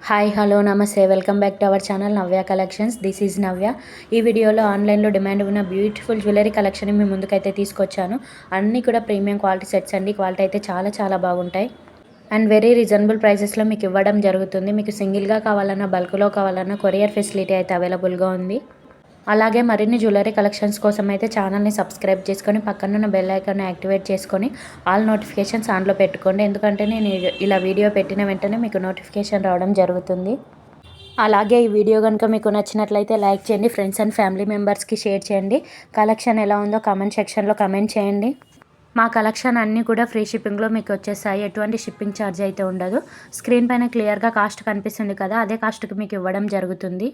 Hi hello నమస్తే welcome back to our channel Navya collections. This is Navya. ఈ వీడియోలో ఆన్లైన్లో డిమాండ్ ఉన్న బ్యూటిఫుల్ జ్యువెలరీ కలెక్షన్ మీ ముందుకైతే తీసుకొచ్చాను. అన్నీ కూడా ప్రీమియం క్వాలిటీ సెట్స్ అండి. క్వాలిటీ అయితే చాలా చాలా బాగుంటాయి అండ్ వెరీ రీజనబుల్ ప్రైసెస్లో మీకు ఇవ్వడం జరుగుతుంది. మీకు సింగిల్గా కావాలన్నా బల్క్లో కావాలన్నా కొరియర్ ఫెసిలిటీ అయితే అవైలబుల్గా ఉంది. అలాగే మరిన్ని జ్యువెలరీ కలెక్షన్స్ కోసం అయితే ఛానల్ని సబ్స్క్రైబ్ చేసుకొని పక్కనున్న బెల్ ఐకాన్ని యాక్టివేట్ చేసుకొని ఆల్ నోటిఫికేషన్స్ ఆన్లో పెట్టుకోండి. ఎందుకంటే నేను ఇలా వీడియో పెట్టిన వెంటనే మీకు నోటిఫికేషన్ రావడం జరుగుతుంది. అలాగే ఈ వీడియో కనుక మీకు నచ్చినట్లయితే లైక్ చేయండి, ఫ్రెండ్స్ అండ్ ఫ్యామిలీ మెంబర్స్కి షేర్ చేయండి. కలెక్షన్ ఎలా ఉందో కామెంట్ సెక్షన్లో కామెంట్ చేయండి. మా కలెక్షన్ అన్నీ కూడా ఫ్రీ షిప్పింగ్లో మీకు వచ్చేస్తాయి. ఎటువంటి షిప్పింగ్ ఛార్జ్ అయితే ఉండదు. స్క్రీన్ పైన క్లియర్గా కాస్ట్ కనిపిస్తుంది కదా, అదే కాస్ట్కి మీకు ఇవ్వడం జరుగుతుంది.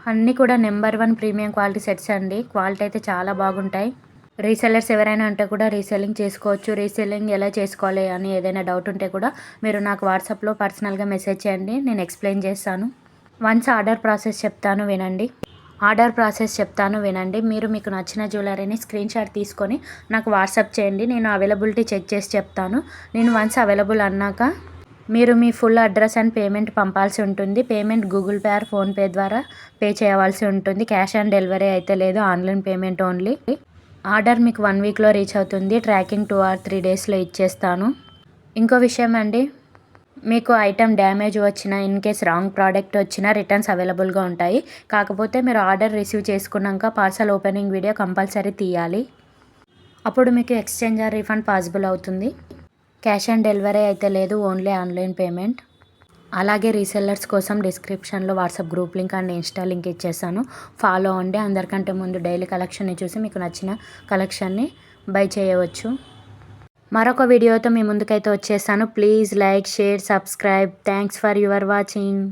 అన్నీ కూడా నెంబర్ 1 ప్రీమియం క్వాలిటీ సెట్స్ అండి. క్వాలిటీ అయితే చాలా బాగుంటాయి. రీసెల్లర్స్ ఎవరైనా ఉంటే కూడా రీసెల్లింగ్ చేసుకోవచ్చు. రీసెల్లింగ్ ఎలా చేసుకోవాలి అని ఏదైనా డౌట్ ఉంటే కూడా మీరు నాకు వాట్సాప్లో పర్సనల్గా మెసేజ్ చేయండి, నేను ఎక్స్ప్లెయిన్ చేస్తాను. వన్స్ ఆర్డర్ ప్రాసెస్ చెప్తాను వినండి. మీరు మీకు నచ్చిన జ్యువెలరీని స్క్రీన్ షాట్ తీసుకొని నాకు వాట్సాప్ చేయండి. నేను అవైలబిలిటీ చెక్ చేసి చెప్తాను. నేను వన్స్ అవైలబుల్ అన్నాక మీరు మీ ఫుల్ అడ్రస్ అండ్ పేమెంట్ పంపాల్సి ఉంటుంది. Payment Google pay are PhonePe ద్వారా పే చేయవలసి ఉంటుంది. క్యాష్ ఆన్ డెలివరీ అయితే లేదు, ఆన్లైన్ పేమెంట్ ఓన్లీ. ఆర్డర్ మీకు 1 వీక్లో రీచ్ అవుతుంది. ట్రాకింగ్ 2 or 3 డేస్లో ఇచ్చేస్తాను. ఇంకో విషయం అండి, మీకు ఐటమ్ డ్యామేజ్ వచ్చినా, ఇన్ కేస్ రాంగ్ ప్రోడక్ట్ వచ్చినా రిటర్న్స్ అవైలబుల్గా ఉంటాయి. కాకపోతే మీరు ఆర్డర్ రిసీవ్ చేసుకున్నాక పార్సల్ ఓపెనింగ్ వీడియో కంపల్సరీ తీయాలి. అప్పుడు మీకు ఎక్స్చేంజ్ ఆర్ రీఫండ్ పాసిబుల్ అవుతుంది. క్యాష్ ఆన్ డెలివరీ అయితే లేదు, ఓన్లీ ఆన్లైన్ పేమెంట్. అలాగే రీసెల్లర్స్ కోసం డిస్క్రిప్షన్లో WhatsApp group link and Insta link ఇచ్చేసాను, ఫాలో అవ్వండి. అందరికంటే ముందు డైలీ కలెక్షన్ని చూసి మీకు నచ్చిన కలెక్షన్ని బై చేయవచ్చు. మరొక వీడియోతో మీ ముందుకైతే వచ్చేసాను. Please like, share, subscribe. Thanks for your watching.